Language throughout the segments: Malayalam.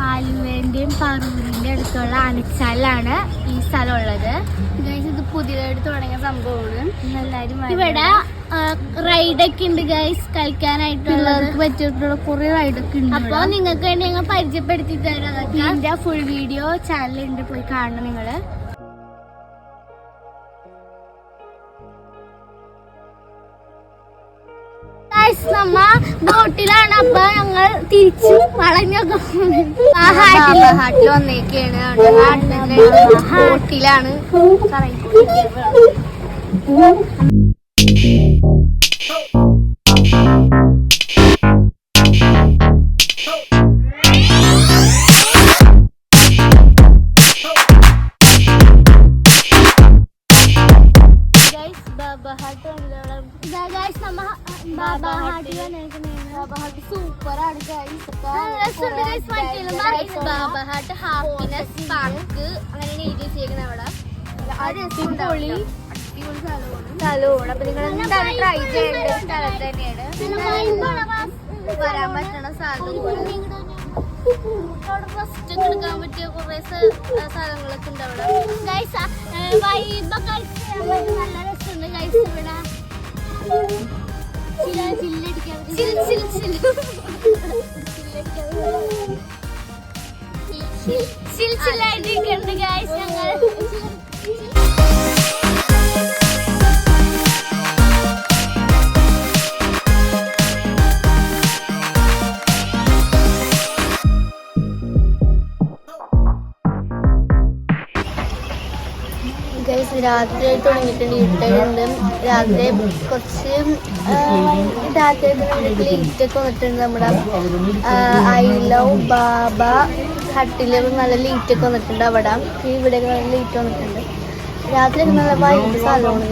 ആലുവേന്റെയും പറൂരിന്റെ അടുത്തുള്ള അനച്ചാലാണ് ഈ സ്ഥലം ഉള്ളത്. ഇത് പുതിയതായിട്ട് തുടങ്ങിയ സംഭവമാണ്. എല്ലാരും ഇവിടെ റൈഡൊക്കെ ഉണ്ട് ഗൈസ്, കളിക്കാനായിട്ടുള്ളവർക്ക് പറ്റിയിട്ടുള്ള കുറെ റൈഡൊക്കെ ഉണ്ട്. അപ്പൊ നിങ്ങൾക്ക് വേണ്ടി ഞങ്ങൾ പരിചയപ്പെടുത്തി തരാം. ഇതിന്റെ ഫുൾ വീഡിയോ ചാനലുണ്ട്, പോയി കാണണം നിങ്ങള്. നമ്മ ബോട്ടിലാണ്. അപ്പൊ ഞങ്ങൾ തിരിച്ചു വളഞ്ഞൊക്കെ ഹാട്ടിൽ വന്നേക്കാണ്. ബോട്ടിലാണ് സൂപ്പറാണ്. ബാബാഹാട്ട് ഹാപ്പിനെസ് പാർക്ക് അങ്ങനെ എഴുതി വെച്ചേക്കുന്നത്. അവിടെ അടിപൊളി സ്ഥലമാണ്. അപ്പൊ നിങ്ങൾ എന്തായാലും ട്രൈ ചെയ്യേണ്ട സ്ഥലം തന്നെയാണ്. വരാൻ പറ്റണ സ്ഥലം റെസ്റ്റ് ഒക്കെ എടുക്കാൻ പറ്റിയ കുറെ സ്ഥലങ്ങളൊക്കെ ഉണ്ട് അവിടെ. വൈബൊക്കെ നല്ല രസമുണ്ട് ഗൈസ്. ഇവിടെ ചില്ലായിട്ടിരിക്കുന്നുണ്ട് ഗൈസ്. ഞങ്ങൾ രാത്രി തുടങ്ങിയിട്ടുണ്ട്, ഇരുട്ടുണ്ട്. രാത്രി കുറച്ച് രാത്രി ലൈറ്റൊക്കെ വന്നിട്ടുണ്ട്. നമ്മുടെ ഐ ലവ് ബാബ ഹട്ടില് നല്ല ലൈറ്റൊക്കെ വന്നിട്ടുണ്ട്. അവിടെ ഇവിടെ നല്ല ലൈറ്റ് വന്നിട്ടുണ്ട്. രാത്രി നല്ല വൈകിട്ട് സ്ഥലമാണ്.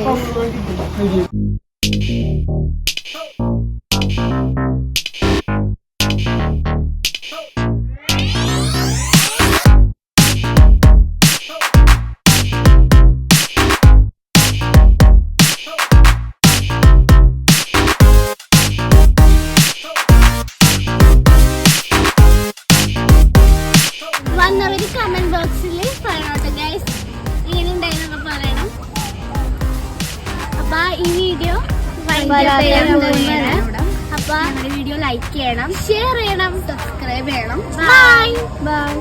വന്നവര് കമന്റ് ബോക്സിൽ പറയണോട്ടെ ഗൈസ്, ഇങ്ങനെ ഉണ്ടായിരുന്നൊക്കെ പറയണം. അപ്പൊ ഈ വീഡിയോ അപ്പൊ വീഡിയോ ലൈക്ക് ചെയ്യണം, ഷെയർ ചെയ്യണം, സബ്സ്ക്രൈബ് ചെയ്യണം. Bye bye.